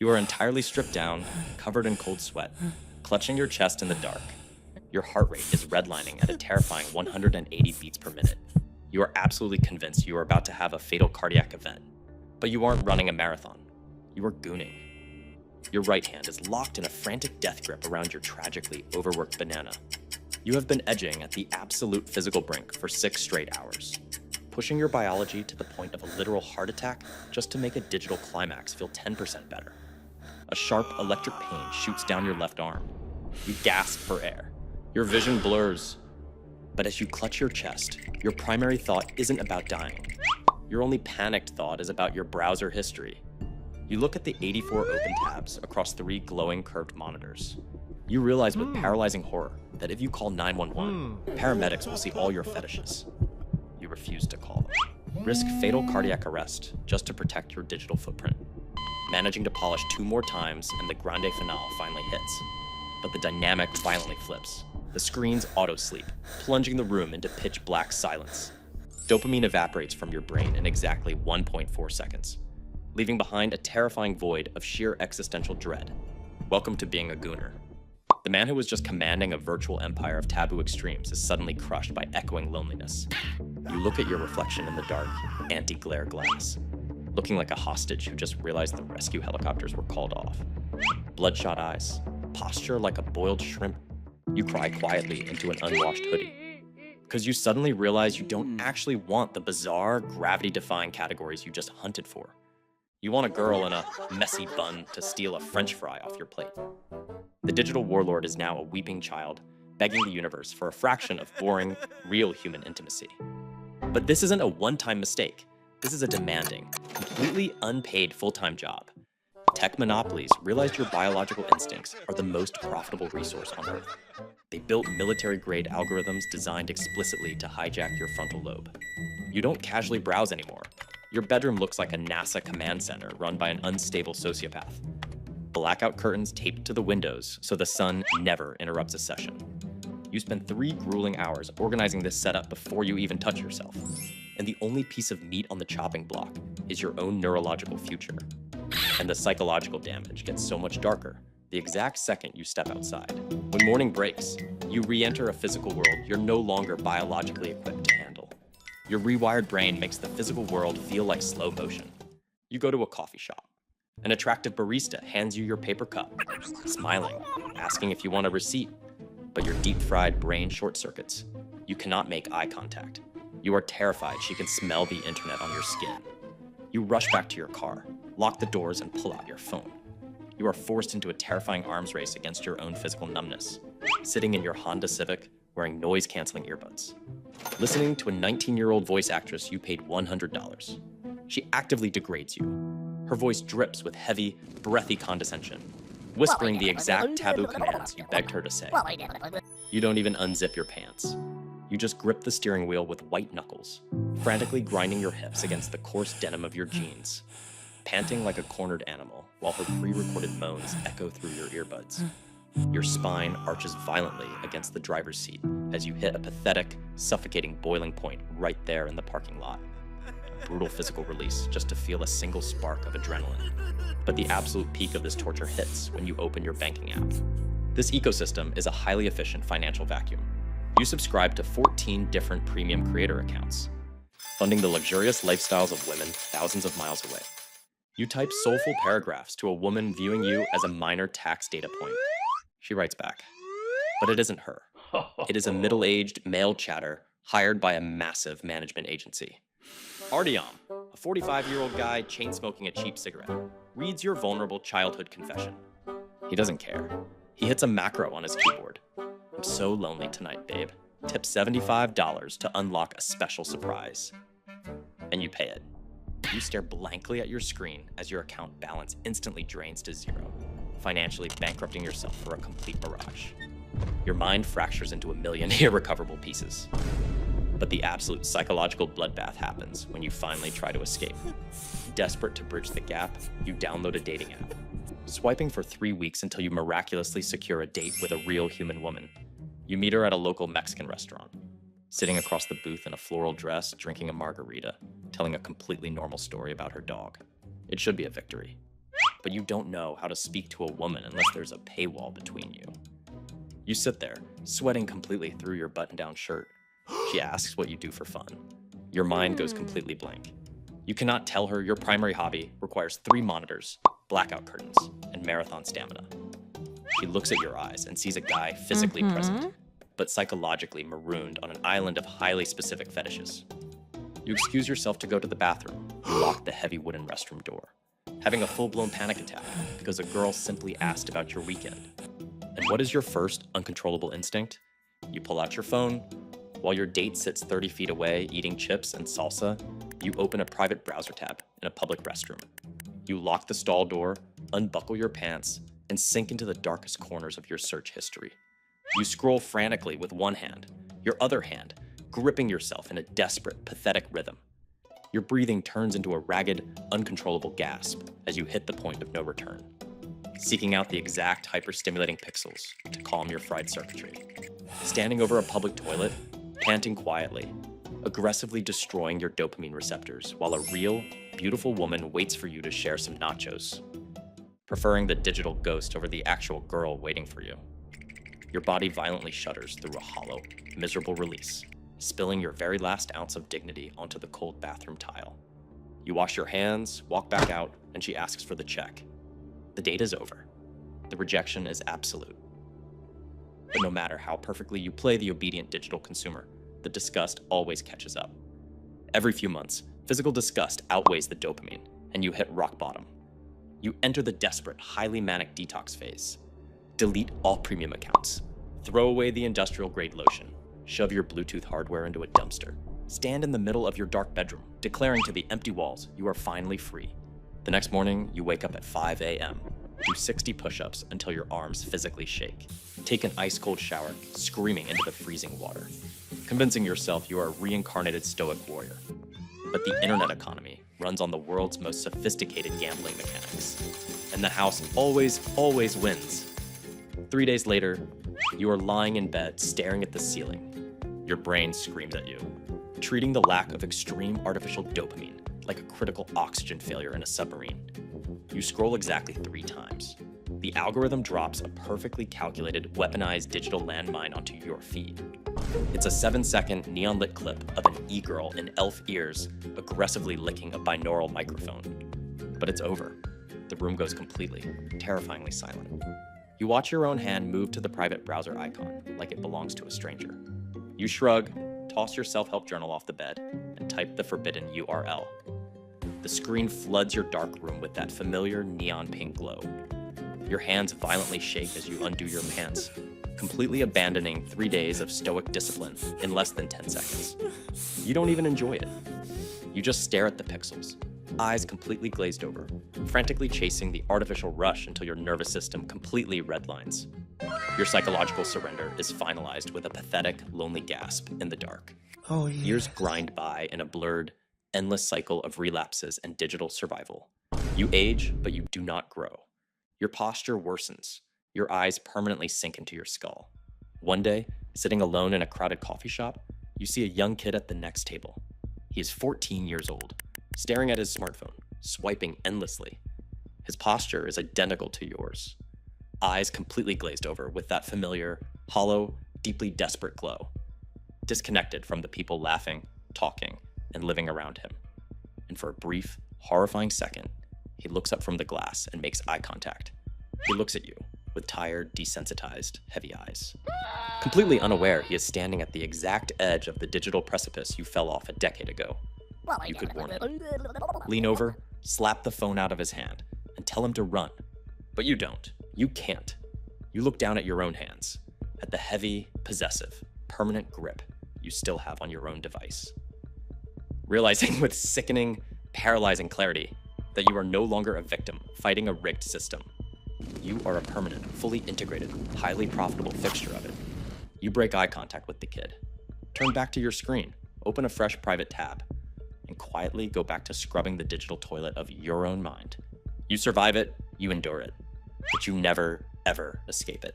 You are entirely stripped down, covered in cold sweat, clutching your chest in the dark. Your heart rate is redlining at a terrifying 180 beats per minute. You are absolutely convinced you are about to have a fatal cardiac event. But you aren't running a marathon. You are gooning. Your right hand is locked in a frantic death grip around your tragically overworked banana. You have been edging at the absolute physical brink for 6 straight hours, pushing your biology to the point of a literal heart attack just to make a digital climax feel 10% better. A sharp electric pain shoots down your left arm. You gasp for air. Your vision blurs. But as you clutch your chest, your primary thought isn't about dying. Your only panicked thought is about your browser history. You look at the 84 open tabs across 3 glowing curved monitors. You realize with paralyzing horror that if you call 911, paramedics will see all your fetishes. You refuse to call them. Risk fatal cardiac arrest just to protect your digital footprint. Managing to polish 2 more times and the grande finale finally hits. But the dynamic violently flips. The screens auto-sleep, plunging the room into pitch black silence. Dopamine evaporates from your brain in exactly 1.4 seconds, leaving behind a terrifying void of sheer existential dread. Welcome to being a Gooner. The man who was just commanding a virtual empire of taboo extremes is suddenly crushed by echoing loneliness. You look at your reflection in the dark, anti-glare glass, looking like a hostage who just realized the rescue helicopters were called off. Bloodshot eyes, posture like a boiled shrimp. You cry quietly into an unwashed hoodie, because you suddenly realize you don't actually want the bizarre, gravity-defying categories you just hunted for. You want a girl in a messy bun to steal a French fry off your plate. The digital warlord is now a weeping child, begging the universe for a fraction of boring, real human intimacy. But this isn't a one-time mistake. This is a demanding, completely unpaid full-time job. Tech monopolies realized your biological instincts are the most profitable resource on Earth. They built military-grade algorithms designed explicitly to hijack your frontal lobe. You don't casually browse anymore. Your bedroom looks like a NASA command center run by an unstable sociopath. Blackout curtains taped to the windows so the sun never interrupts a session. You spend 3 grueling hours organizing this setup before you even touch yourself. And the only piece of meat on the chopping block is your own neurological future. And the psychological damage gets so much darker the exact second you step outside. When morning breaks, you re-enter a physical world you're no longer biologically equipped to handle. Your rewired brain makes the physical world feel like slow motion. You go to a coffee shop. An attractive barista hands you your paper cup, smiling, asking if you want a receipt. But your deep-fried brain short-circuits. You cannot make eye contact. You are terrified she can smell the internet on your skin. You rush back to your car, lock the doors, and pull out your phone. You are forced into a terrifying arms race against your own physical numbness, sitting in your Honda Civic wearing noise-canceling earbuds, listening to a 19-year-old voice actress you paid $100. She actively degrades you. Her voice drips with heavy, breathy condescension, whispering the exact taboo commands you begged her to say. You don't even unzip your pants. You just grip the steering wheel with white knuckles, frantically grinding your hips against the coarse denim of your jeans, panting like a cornered animal while her pre-recorded moans echo through your earbuds. Your spine arches violently against the driver's seat as you hit a pathetic, suffocating boiling point right there in the parking lot. A brutal physical release just to feel a single spark of adrenaline. But the absolute peak of this torture hits when you open your banking app. This ecosystem is a highly efficient financial vacuum. You subscribe to 14 different premium creator accounts, funding the luxurious lifestyles of women thousands of miles away. You type soulful paragraphs to a woman viewing you as a minor tax data point. She writes back. But it isn't her. It is a middle-aged male chatter hired by a massive management agency. Artyom, a 45-year-old guy chain-smoking a cheap cigarette, reads your vulnerable childhood confession. He doesn't care. He hits a macro on his keyboard. I'm so lonely tonight, babe. Tip $75 to unlock a special surprise. And you pay it. You stare blankly at your screen as your account balance instantly drains to 0, financially bankrupting yourself for a complete mirage. Your mind fractures into a million irrecoverable pieces. But the absolute psychological bloodbath happens when you finally try to escape. Desperate to bridge the gap, you download a dating app, swiping for 3 weeks until you miraculously secure a date with a real human woman. You meet her at a local Mexican restaurant, sitting across the booth in a floral dress, drinking a margarita, telling a completely normal story about her dog. It should be a victory. but you don't know how to speak to a woman unless there's a paywall between you. You sit there, sweating completely through your button-down shirt. She asks what you do for fun. Your mind goes completely blank. You cannot tell her your primary hobby requires 3 monitors, blackout curtains, and marathon stamina. She looks at your eyes and sees a guy physically present, but psychologically marooned on an island of highly specific fetishes. You excuse yourself to go to the bathroom. You lock the heavy wooden restroom door, having a full-blown panic attack because a girl simply asked about your weekend. And what is your first uncontrollable instinct? You pull out your phone. While your date sits 30 feet away eating chips and salsa, you open a private browser tab in a public restroom. You lock the stall door, unbuckle your pants, and sink into the darkest corners of your search history. You scroll frantically with one hand, your other hand gripping yourself in a desperate, pathetic rhythm. Your breathing turns into a ragged, uncontrollable gasp as you hit the point of no return, seeking out the exact hyperstimulating pixels to calm your fried circuitry. Standing over a public toilet, panting quietly, aggressively destroying your dopamine receptors while a real, beautiful woman waits for you to share some nachos, preferring the digital ghost over the actual girl waiting for you. Your body violently shudders through a hollow, miserable release, spilling your very last ounce of dignity onto the cold bathroom tile. You wash your hands, walk back out, and she asks for the check. The date is over. The rejection is absolute. But no matter how perfectly you play the obedient digital consumer, the disgust always catches up. Every few months, physical disgust outweighs the dopamine, and you hit rock bottom. You enter the desperate, highly manic detox phase. Delete all premium accounts. Throw away the industrial-grade lotion. Shove your Bluetooth hardware into a dumpster. Stand in the middle of your dark bedroom, declaring to the empty walls you are finally free. The next morning, you wake up at 5 a.m. Do 60 push-ups until your arms physically shake. Take an ice-cold shower, screaming into the freezing water, convincing yourself you are a reincarnated stoic warrior. But the internet economy runs on the world's most sophisticated gambling mechanics, and the house always wins. 3 days later, you are lying in bed staring at the ceiling. Your brain screams at you, treating the lack of extreme artificial dopamine like a critical oxygen failure in a submarine. You scroll exactly 3 times. The algorithm drops a perfectly calculated, weaponized digital landmine onto your feed. It's a 7-second neon-lit clip of an e-girl in elf ears aggressively licking a binaural microphone. But it's over. The room goes completely, terrifyingly silent. You watch your own hand move to the private browser icon like it belongs to a stranger. You shrug, toss your self-help journal off the bed, and type the forbidden URL. The screen floods your dark room with that familiar neon pink glow. Your hands violently shake as you undo your pants, completely abandoning 3 days of stoic discipline in less than 10 seconds. You don't even enjoy it. You just stare at the pixels, eyes completely glazed over, frantically chasing the artificial rush until your nervous system completely redlines. Your psychological surrender is finalized with a pathetic, lonely gasp in the dark. Oh, yeah. Years grind by in a blurred, endless cycle of relapses and digital survival. You age, but you do not grow. Your posture worsens. Your eyes permanently sink into your skull. One day, sitting alone in a crowded coffee shop, you see a young kid at the next table. He is 14 years old, staring at his smartphone, swiping endlessly. His posture is identical to yours. Eyes completely glazed over with that familiar, hollow, deeply desperate glow. Disconnected from the people laughing, talking, and living around him. And for a brief, horrifying second, he looks up from the glass and makes eye contact. He looks at you with tired, desensitized, heavy eyes. Completely unaware he is standing at the exact edge of the digital precipice you fell off a decade ago. You could warn him. Lean over, slap the phone out of his hand, and tell him to run. But you don't. You can't. You look down at your own hands, at the heavy, possessive, permanent grip you still have on your own device. Realizing with sickening, paralyzing clarity that you are no longer a victim fighting a rigged system. You are a permanent, fully integrated, highly profitable fixture of it. You break eye contact with the kid. Turn back to your screen, open a fresh private tab, and quietly go back to scrubbing the digital toilet of your own mind. You survive it, you endure it, but you never, ever escape it.